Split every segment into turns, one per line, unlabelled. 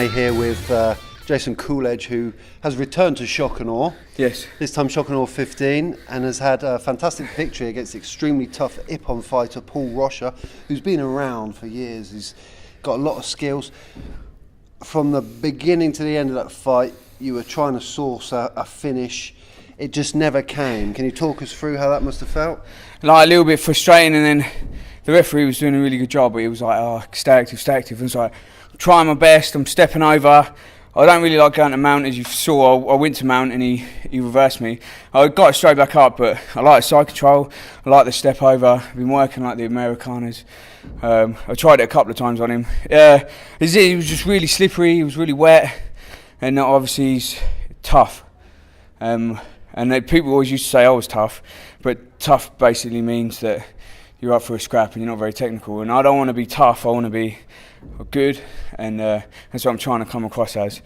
MMA here with Jason Cooledge, who has returned to Shock and Awe.
Yes.
This time Shock and Awe 15, and has had a fantastic victory against the extremely tough Ippon fighter Paul Rocha, who's been around for years. He's got a lot of skills. From the beginning to the end of that fight, you were trying to source a finish. It just never came. Can you talk us through how that must have felt?
Like a little bit frustrating, and then the referee was doing a really good job, but he was like, oh, stay active, stay active. And I was like, I'm trying my best, I'm stepping over. I don't really like going to mount, as you saw. I went to mount and he reversed me. I got it straight back up, but I like the side control, I like the step over. I've been working like the Americanas. I tried it a couple of times on him. He was just really slippery, he was really wet, and obviously he's tough. And people always used to say I was tough, but tough basically means that you're up for a scrap and you're not very technical. And I don't want to be tough, I want to be good, and that's what I'm trying to come across as.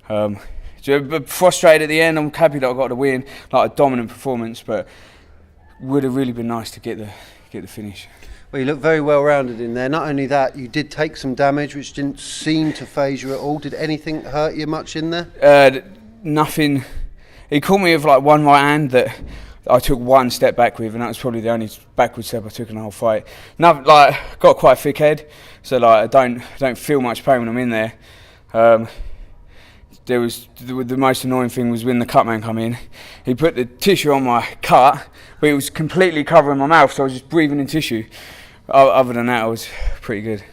But frustrated at the end. I'm happy that I got the win, like a dominant performance, but would have really been nice to get the finish.
Well, you look very well rounded in there. Not only that, you did take some damage which didn't seem to faze you at all. Did anything hurt you much in there?
Nothing. He caught me with like one right hand that I took one step back with, and that was probably the only backward step I took in the whole fight. Now, like, got quite a thick head, so like I don't feel much pain when I'm in there. The most annoying thing was when the cut man come in. He put the tissue on my cut, but it was completely covering my mouth, so I was just breathing in tissue. Other than that, I was pretty good.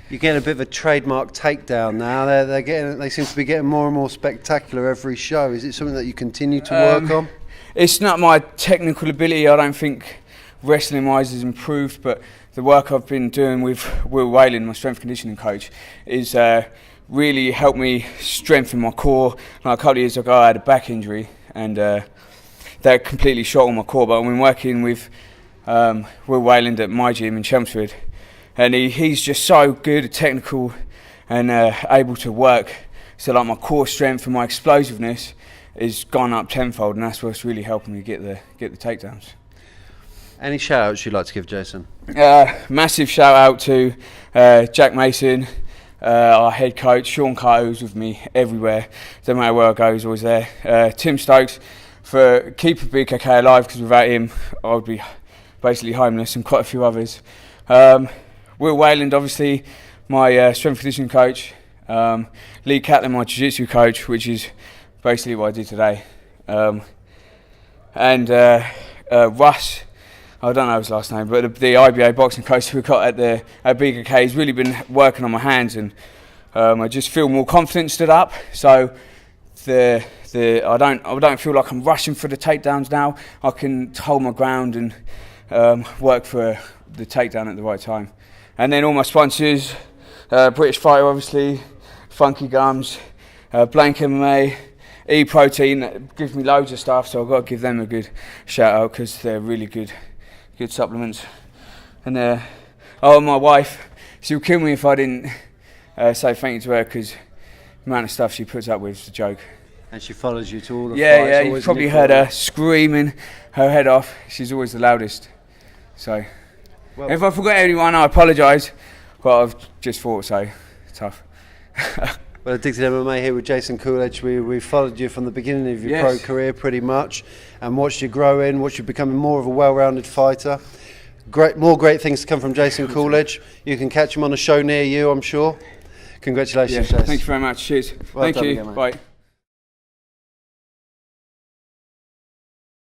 You're getting a bit of a trademark takedown now. They seem to be getting more and more spectacular every show. Is it something that you continue to work on?
It's not my technical ability. I don't think wrestling-wise has improved, but the work I've been doing with Will Whalen, my strength conditioning coach, is really helped me strengthen my core. Like a couple of years ago, I had a back injury, and that completely shot all my core. But I've been working with Will Whalen at my gym in Chelmsford, and he's just so good at technical and able to work. So like my core strength and my explosiveness has gone up tenfold, and that's what's really helping me get the takedowns.
Any shout outs you'd like to give Jason?
Massive shout out to Jack Mason, our head coach, Sean Carter, who's with me everywhere. Doesn't matter where I go, he's always there. Tim Stokes for keeping BKK alive, because without him I would be basically homeless, and quite a few others. Will Wayland, obviously, my strength conditioning coach. Lee Catlin, my jiu-jitsu coach, which is basically what I did today. And Russ, I don't know his last name, but the IBA boxing coach we got at BKK, he's really been working on my hands, and I just feel more confident stood up. So I don't feel like I'm rushing for the takedowns now. I can hold my ground and work for the takedown at the right time. And then all my sponsors, British Fighter obviously, Funky Gums, Blank MMA, E-Protein, gives me loads of stuff, so I've got to give them a good shout out, because they're really good supplements. And my wife, she'll kill me if I didn't say thank you to her, because the amount of stuff she puts up with is a joke.
And she follows you to all the fights?
Yeah, you've probably heard her screaming her head off. She's always the loudest. So, well, if I forgot anyone, I apologise, but I've just thought so. Tough.
Well, AddictedMMA here with Jason Cooledge. We followed you from the beginning of your pro career pretty much, and watched you grow in, watched you becoming more of a well-rounded fighter. More great things to come from Jason Cooledge. You can catch him on a show near you, I'm sure. Congratulations, Jason.
Thank you very much. Cheers.
Well
Thank you.
Again,
bye.